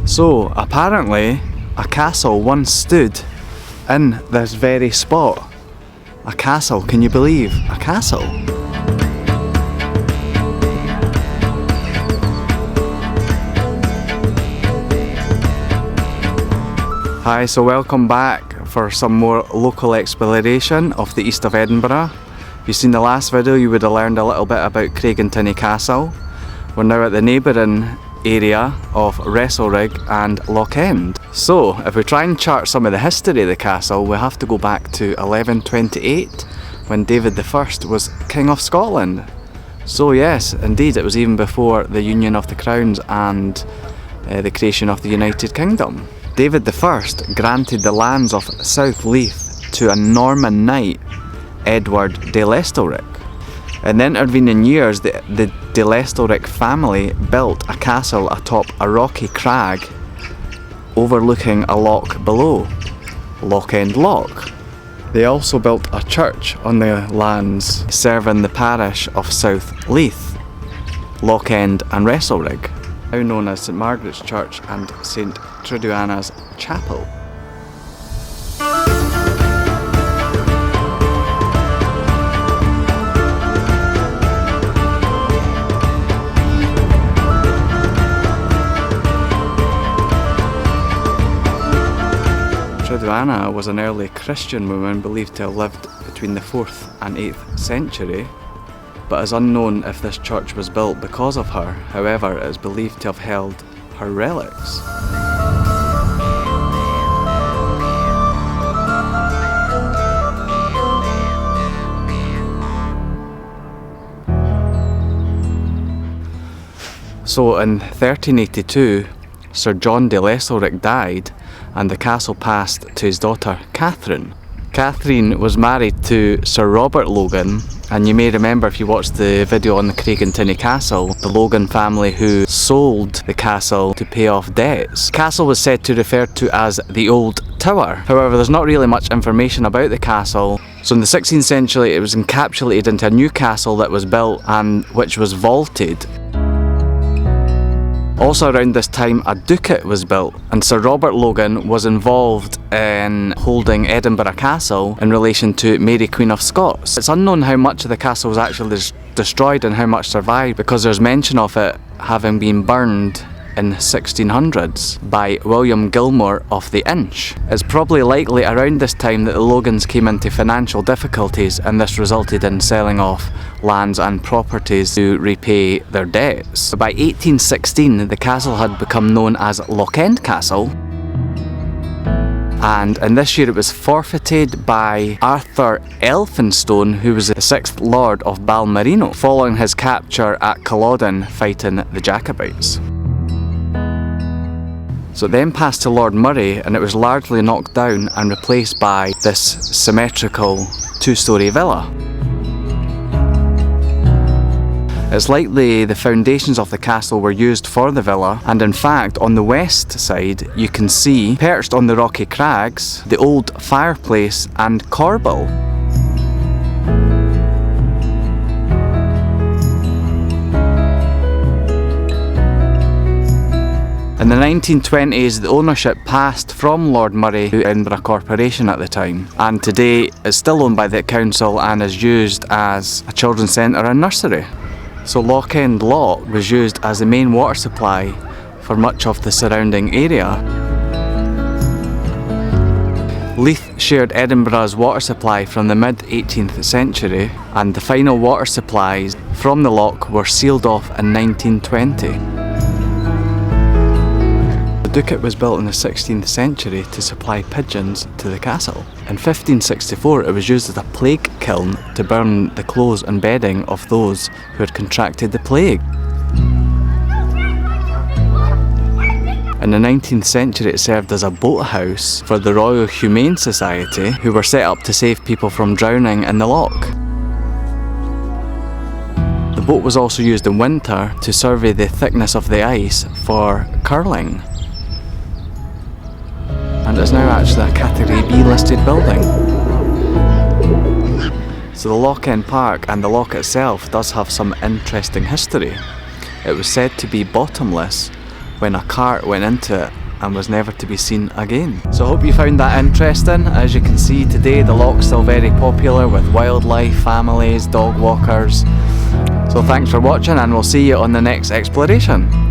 So apparently a castle once stood in this very spot. A castle, can you believe? A castle. Hi, so welcome back for some more local exploration of the east of Edinburgh. If you've seen the last video, you would have learned a little bit about Craigentinny Castle. We're now at the neighbouring area of Restalric and Lochend. So, if we try and chart some of the history of the castle, we have to go back to 1128 when David I was King of Scotland. So yes, indeed, it was even before the union of the crowns and the creation of the United Kingdom. David I granted the lands of South Leith to a Norman knight, Edward de Lestalric. In the intervening years, the de Lestalric family built a castle atop a rocky crag overlooking a loch below, Lochend Loch. They also built a church on the lands serving the parish of South Leith, Lochend and Restalrig, now known as St Margarets Church and St Triduana's Chapel. Triduana was an early Christian woman believed to have lived between the 4th and 8th century, but it's unknown if this church was built because of her. However, it is believed to have held her relics. So in 1382, Sir John de Lestalric died and the castle passed to his daughter Catherine. Catherine was married to Sir Robert Logan, and you may remember if you watched the video on the Craigentinny Castle, the Logan family who sold the castle to pay off debts. The castle was said to refer to as the Old Tower. However, there's not really much information about the castle. So in the 16th century it was encapsulated into a new castle that was built and which was vaulted. Also around this time a ducat was built, and Sir Robert Logan was involved in holding Edinburgh Castle in relation to Mary Queen of Scots. It's unknown how much of the castle was actually destroyed and how much survived, because there's mention of it having been burned in 1600s by William Gilmore of the Inch. It's probably likely around this time that the Logans came into financial difficulties, and this resulted in selling off lands and properties to repay their debts. By 1816 the castle had become known as Lochend Castle, and in this year it was forfeited by Arthur Elphinstone, who was the 6th Lord of Balmerino, following his capture at Culloden fighting the Jacobites. So it then passed to Lord Murray, and it was largely knocked down and replaced by this symmetrical 2-storey villa. It's likely the foundations of the castle were used for the villa, and in fact on the west side you can see, perched on the rocky crags, the old fireplace and corbel. In the 1920s, the ownership passed from Lord Murray to Edinburgh Corporation at the time, and today it's still owned by the council and is used as a children's centre and nursery. So Lochend Loch was used as the main water supply for much of the surrounding area. Leith shared Edinburgh's water supply from the mid-18th century, and the final water supplies from the loch were sealed off in 1920. The ducat was built in the 16th century to supply pigeons to the castle. In 1564 it was used as a plague kiln to burn the clothes and bedding of those who had contracted the plague. In the 19th century it served as a boathouse for the Royal Humane Society, who were set up to save people from drowning in the loch. The boat was also used in winter to survey the thickness of the ice for curling, and is now actually a Category B listed building. So the Lochend Park and the loch itself does have some interesting history. It was said to be bottomless when a cart went into it and was never to be seen again. So I hope you found that interesting. As you can see today, the loch's still very popular with wildlife, families, dog walkers. So thanks for watching, and we'll see you on the next exploration.